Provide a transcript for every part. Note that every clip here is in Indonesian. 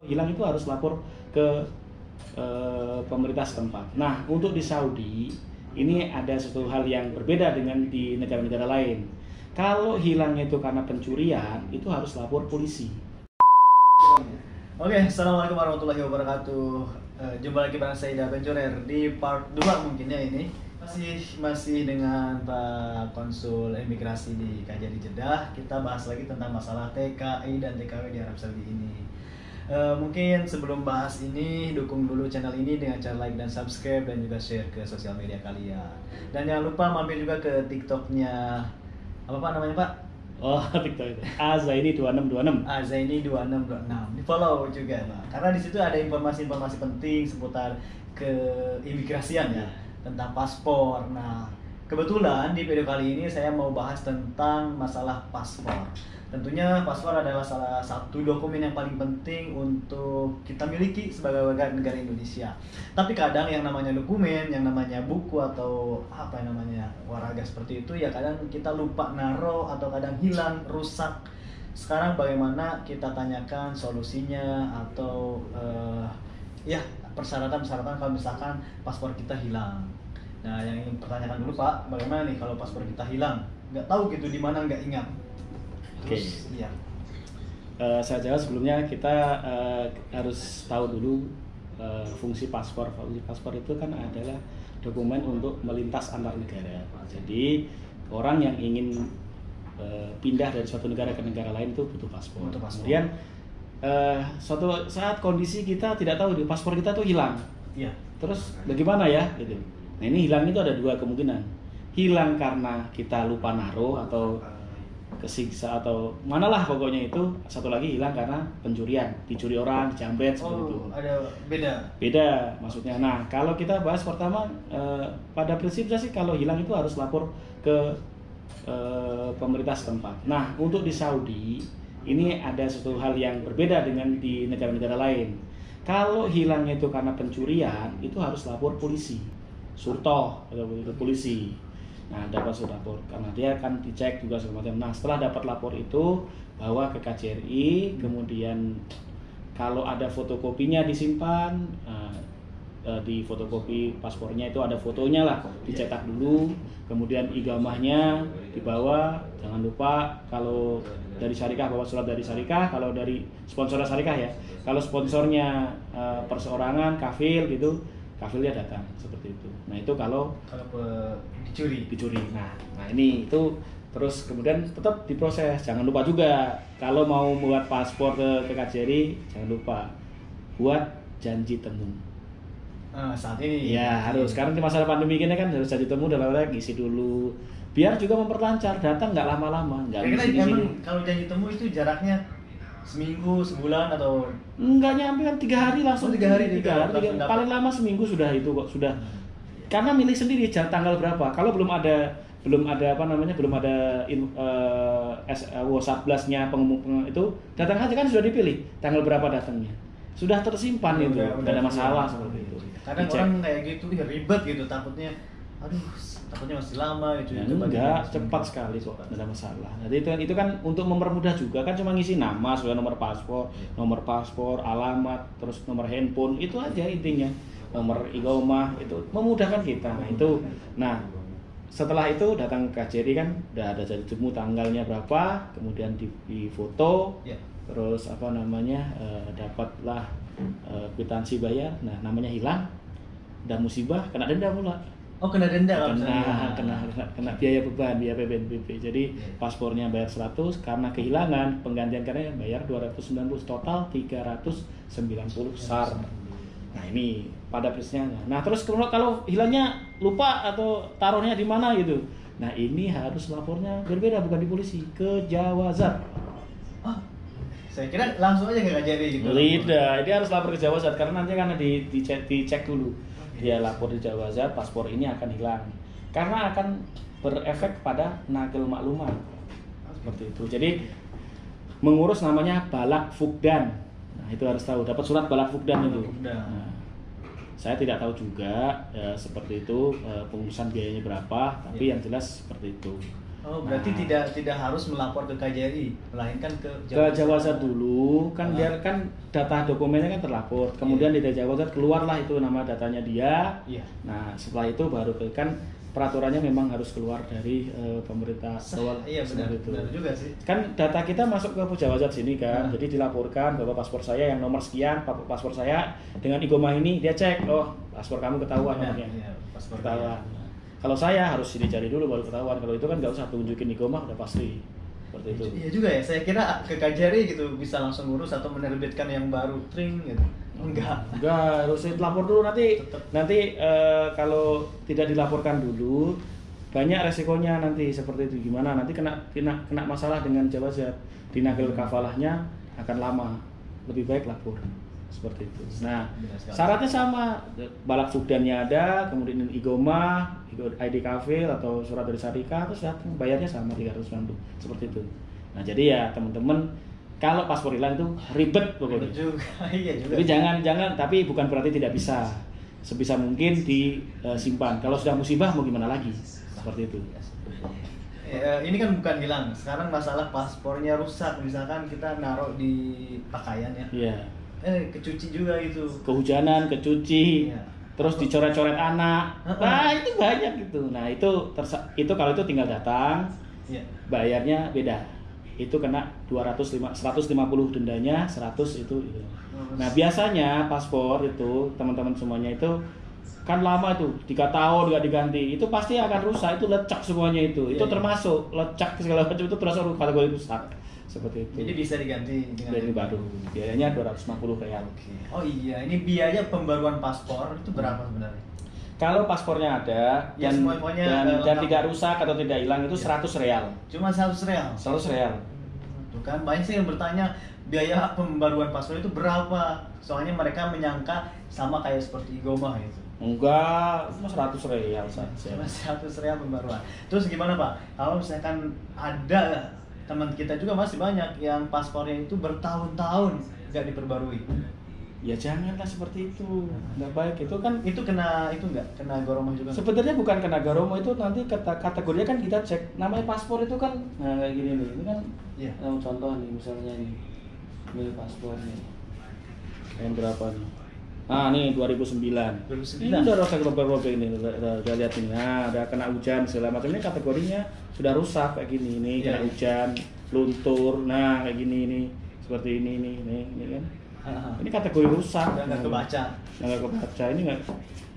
Hilang itu harus lapor ke pemerintah setempat. Nah, untuk di Saudi ini ada suatu hal yang berbeda dengan di negara-negara lain. Kalau hilang itu karena pencurian, itu harus lapor polisi. Oke, assalamualaikum warahmatullahi wabarakatuh. Jumpa lagi bareng saya Ida Benjorer di part 2 mungkin ya ini. Masih dengan Pak Konsul Imigrasi di KJRI Jeddah. Kita bahas lagi tentang masalah TKI dan TKW di Arab Saudi ini. Mungkin sebelum bahas ini, dukung dulu channel ini dengan cara like dan subscribe dan juga share ke sosial media kalian. Dan jangan lupa mampir juga ke TikToknya, apa Pak namanya Pak? Oh, TikTok itu. Azaini 2626. Azaini 2626. Di follow juga Pak. Karena di situ ada informasi-informasi penting seputar keimigrasian ya, tentang paspor. Nah, kebetulan di video kali ini saya mau bahas tentang masalah paspor. Tentunya paspor adalah salah satu dokumen yang paling penting untuk kita miliki sebagai warga negara Indonesia. Tapi kadang yang namanya dokumen, yang namanya buku atau apa yang namanya waraga seperti itu ya kadang kita lupa naro atau kadang hilang, rusak. Sekarang bagaimana kita tanyakan solusinya atau persyaratan-persyaratan kalau misalkan paspor kita hilang. Nah, yang ingin pertanyakan dulu Pak, bagaimana nih kalau paspor kita hilang? Nggak tahu gitu di mana, nggak ingat. Oke. Iya. Saya jawab sebelumnya kita harus tahu dulu fungsi paspor. Fungsi paspor itu kan adalah dokumen untuk melintas antar negara. Jadi orang yang ingin pindah dari suatu negara ke negara lain itu butuh paspor. Kemudian suatu saat kondisi kita tidak tahu di paspor kita tuh hilang. Iya. Terus bagaimana ya? Gitu. Nah, ini hilang itu ada dua kemungkinan. Hilang karena kita lupa naruh atau kesiksa atau manalah pokoknya itu. Satu lagi hilang karena pencurian, dicuri orang, dijambret seperti itu. Ada beda Maksudnya. Nah, kalau kita bahas pertama pada prinsipnya sih kalau hilang itu harus lapor ke pemerintah setempat. Nah, untuk di Saudi ini ada suatu hal yang berbeda dengan di negara-negara lain. Kalau hilang itu karena pencurian, itu harus lapor polisi, surtoh atau polisi. Nah, dapat surat lapor karena dia akan dicek juga segala macam. Nah, setelah dapat lapor itu bawa ke KJRI, kemudian kalau ada fotokopinya disimpan, di fotokopi paspornya itu ada fotonya lah, dicetak dulu, kemudian igamahnya dibawa. Jangan lupa kalau dari syarikah bawa surat dari syarikah, kalau dari sponsor syarikah ya. Kalau sponsornya perseorangan, kafil gitu, kafilnya datang seperti itu. Nah, itu kalau dicuri. Nah ini itu terus kemudian tetap diproses. Jangan lupa juga kalau mau buat paspor ke KJRI, jangan lupa buat janji temu. Saat ini ya harus, karena di masa pandemi ini kan harus janji temu, dalam arti ngisi dulu biar juga memperlancar, datang nggak lama-lama, nggak ngisi di sini. Kalau janji temu itu jaraknya seminggu, sebulan atau nggak nyampe kan 3 hari langsung. 3 hari, paling lama seminggu sudah itu kok, sudah. Karena milih sendiri tanggal berapa. Kalau belum ada WhatsApp blast-nya pengumuman itu, datang aja kan sudah dipilih tanggal berapa datangnya. Sudah tersimpan itu, tidak ada masalah seperti itu. Kadang orang kayak gitu ribet gitu, takutnya masih lama gitu. Ya, enggak, cepat sekali kok, tidak ada masalah. Jadi itu kan untuk mempermudah juga, kan cuma ngisi nama, sudah nomor paspor, alamat, terus nomor handphone, itu aja intinya. Nomor iqamah, itu memudahkan kita. Nah, setelah itu datang ke KJRI kan udah ada jadi temu tanggalnya berapa, kemudian di foto, terus dapatlah kwitansi bayar. Nah, namanya hilang dan musibah, kena denda pula. Oh, kena denda kalau kena biaya beban, biaya PBNBP. Jadi paspornya bayar 100, karena kehilangan penggantian karena bayar 290, total 390 SAR. Nah, ini pada prinsipnya. Nah, terus kalau hilangnya lupa atau taruhnya di mana gitu. Nah, ini harus lapornya berbeda, bukan di polisi, ke Jawazat. Saya kira langsung aja ke KJRI gitu. Tidak, dia harus lapor ke Jawazat karena nanti kan dicek dulu. Dia lapor di Jawazat, paspor ini akan hilang. Karena akan berefek pada nagel maklumat. Seperti itu. Jadi mengurus namanya balak fukdan. Nah, itu harus tahu, dapat surat balak fukdan itu. Nah, saya tidak tahu juga seperti itu pengurusan biayanya berapa, tapi yang jelas seperti itu. Oh, berarti Nah, tidak harus melapor ke KJRI, melainkan ke ke Jawazat dulu kan biar kan data dokumennya kan terlapor, kemudian di Jawazat keluarlah itu nama datanya dia. Iya. Nah setelah itu baru kan peraturannya memang harus keluar dari pemerintah awal. Iya benar, seperti itu. benar juga sih. Kan data kita masuk ke Jawazat sini kan, jadi dilaporkan bahwa paspor saya yang nomor sekian, paspor saya dengan igomah ini, dia cek, oh paspor kamu ketahuan Benar, nomornya, iya, paspor ketahuan. Kalau saya harus dicari dulu baru ketahuan. Kalau itu kan nggak usah tunjukin igomah udah pasti seperti itu. Iya juga ya, saya kira ke KJRI gitu bisa langsung ngurus atau menerbitkan yang baru tring gitu. Enggak. Enggak, harus dilapor dulu nanti. Tetep. Nanti kalau tidak dilaporkan dulu banyak resikonya nanti seperti itu. Gimana nanti kena masalah dengan Jawazat, dinagel kafalahnya akan lama. Lebih baik lapor seperti itu. Nah, Benar sekali. syaratnya sama, balak fugdannya ada, kemudian igomah, ID kafil atau surat dari syarikat, terus datang bayarnya sama 390 seperti itu. Nah, jadi ya teman-teman kalau paspor hilang itu ribet pokoknya. Benar juga. Iya juga. Tapi jangan, tapi bukan berarti tidak bisa. Sebisa mungkin disimpan. Kalau sudah musibah mau gimana lagi? Seperti itu. Ini kan bukan hilang. Sekarang masalah paspornya rusak, misalkan kita naruh di pakaian ya. Iya. Kecuci juga itu. Kehujanan, kecuci, Iya. terus dicoret-coret anak. Nah, itu banyak gitu. Nah, itu kalau itu tinggal datang, Iya. bayarnya beda. Itu kena 150 dendanya, 100 itu. Nah, biasanya paspor itu teman-teman semuanya itu kan lama tuh 3 tahun nggak diganti, itu pasti akan rusak, itu lecak semuanya itu. Itu Iya, iya. termasuk lecak segala macam itu termasuk kategori rusak seperti itu. Jadi bisa diganti dengan Dari baru biayanya 250 real. Oh iya, ini biaya pembaruan paspor itu berapa sebenarnya? Kalau paspornya ada Ya, dan, semuanya, dan, dan lengkap. tidak rusak atau tidak hilang itu 100 real. Cuma 100 real. 100 real. Tuh kan banyak sih yang bertanya biaya pembaruan paspor itu berapa? Soalnya mereka menyangka sama kayak seperti igomah itu. Enggak, cuma 100 real saja. Cuma 100 real pembaruan. Terus gimana Pak? Kalau misalkan ada teman kita juga masih banyak yang paspornya itu bertahun-tahun nggak diperbarui. Ya janganlah seperti itu, nggak baik. Itu kan Itu kena itu nggak? Kena goromah juga? sebenarnya bukan kena garomo, itu nanti kategorinya kan kita cek. Namanya paspor itu kan kayak gini nih, ini kan Iya. contoh nih misalnya ini paspor nih. Yang berapa nih? Ah nih 2009. 2009. Ini udah rusak robek-robek ini, udah lihat ini. Nah, udah kena hujan segala macam, ini kategorinya sudah rusak kayak gini nih, kena Iya. hujan, luntur. Nah, kayak gini nih. Seperti ini kan. Ini kategori rusak. Udah nggak kebaca. Nggak kebaca ini nggak.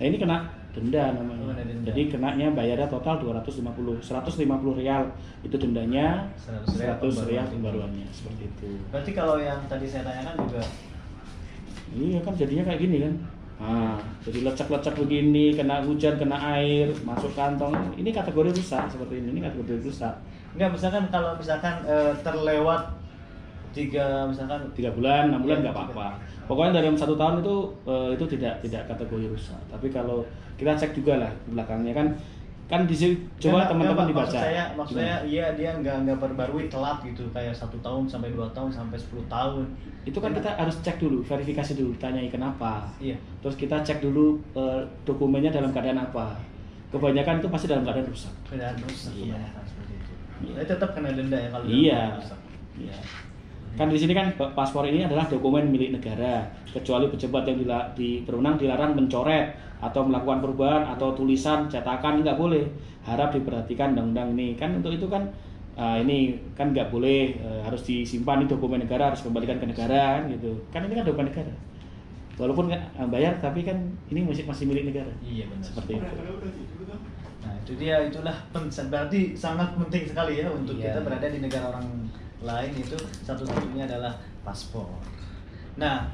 Nah, ini kena denda namanya. Oh, kena denda. Jadi kenanya bayarnya total 150 real. Itu dendanya 100 real pembaruannya seperti itu. Berarti kalau yang tadi saya tanyakan juga Iya kan jadinya kayak gini kan. Nah, jadi lecak-lecak begini, kena hujan, kena air, masuk kantong. Ini kategori rusak seperti ini kategori rusak. enggak, misalkan kalau misalkan terlewat 3 bulan, 6 bulan Iya, nggak apa-apa. Pokoknya dalam 1 tahun itu tidak kategori rusak. Tapi kalau kita cek juga lah di belakangnya kan di sini coba teman-teman dibaca. Maksud saya iya dia nggak perbarui telat gitu kayak 1 tahun sampai 2 tahun sampai 10 tahun. Itu kan kita harus cek dulu, verifikasi dulu, tanyai kenapa. Iya. Terus kita cek dulu dokumennya dalam keadaan apa. Kebanyakan itu pasti dalam keadaan rusak. Keadaan rusak Iya. kebanyakan seperti itu. Iya. Tapi tetap kena denda ya kalau Iya. dalam rusak. Iya. Kan di sini kan paspor ini adalah dokumen milik negara, kecuali pejabat yang berwenang dilarang mencoret atau melakukan perubahan atau tulisan cetakan nggak boleh. Harap diperhatikan undang-undang ini. Kan untuk itu kan ini kan nggak boleh, harus disimpan, ini dokumen negara harus kembalikan ke negara kan gitu. Kan ini kan dokumen negara. Walaupun bayar tapi kan ini masih milik negara. Iya benar. Seperti itu. Nah itu dia, itulah berarti sangat penting sekali ya untuk Iya. kita berada di negara orang lain, itu satu-satunya adalah paspor. Nah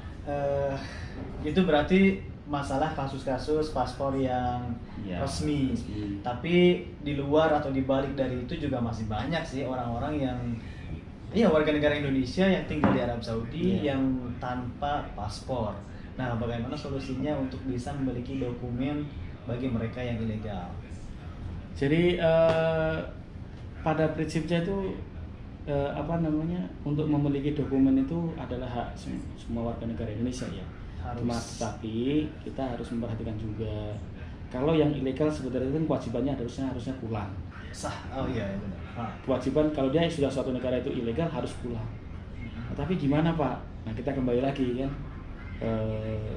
itu berarti masalah kasus-kasus paspor yang Iya, resmi. resmi. Tapi di luar atau di balik dari itu juga masih banyak sih orang-orang yang warga negara Indonesia yang tinggal di Arab Saudi Iya. yang tanpa paspor. Nah, bagaimana solusinya untuk bisa memiliki dokumen bagi mereka yang ilegal? Jadi pada prinsipnya itu untuk memiliki dokumen itu adalah hak semua warga negara Indonesia ya. Cuma tapi kita harus memperhatikan juga kalau yang ilegal sebenarnya kan kewajibannya harusnya pulang. Sah. Oh iya benar. kewajiban kalau dia sudah suatu negara itu ilegal harus pulang. Nah, tapi gimana Pak? Nah kita kembali lagi kan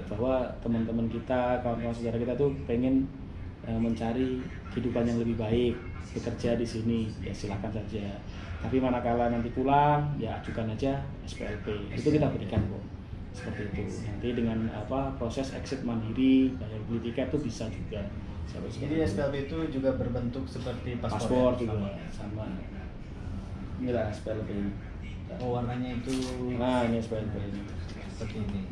bahwa teman-teman kita, kawan-kawan saudara kita tuh pengen mencari kehidupan yang lebih baik, bekerja di sini, ya silakan saja. Tapi manakala nanti pulang, ya ajukan aja SPLP. Itu kita berikan kok. Seperti itu. Nanti dengan proses exit mandiri, bayar beli tiket itu bisa juga. Jadi SPLP itu juga berbentuk seperti paspor juga sama. Inilah SPLP ini. Oh, warnanya itu. Nah, ini SPLP ini. Seperti ini.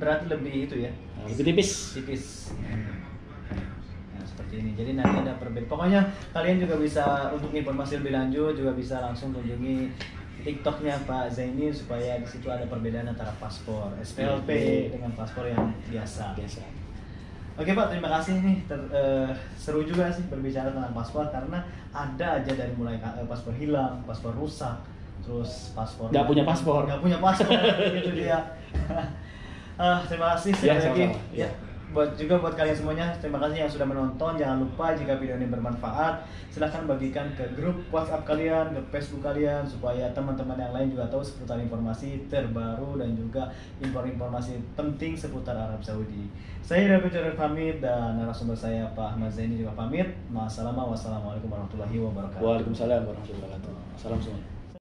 Berarti lebih itu ya? Nah, lebih tipis. Tipis. Nah, seperti ini. Jadi nanti ada perbedaan. Pokoknya kalian juga bisa untuk informasi lebih lanjut juga bisa langsung kunjungi TikToknya Pak Zaini supaya di situ ada perbedaan antara paspor SPLP dengan paspor yang biasa. Oke Pak, terima kasih nih. Seru juga sih berbicara tentang paspor karena ada aja dari mulai paspor hilang, paspor rusak, terus paspor nggak punya paspor gitu dia. Terima kasih sekali lagi. Ya. Buat kalian semuanya, terima kasih yang sudah menonton. Jangan lupa jika video ini bermanfaat, silahkan bagikan ke grup WhatsApp kalian, ke Facebook kalian, supaya teman-teman yang lain juga tahu seputar informasi terbaru dan juga informasi penting seputar Arab Saudi. Saya David Jordan pamit dan narasumber saya Pak Ahmad Zaini juga pamit. Wassalamualaikum warahmatullahi wabarakatuh. Waalaikumsalam warahmatullahi wabarakatuh. Salam semua.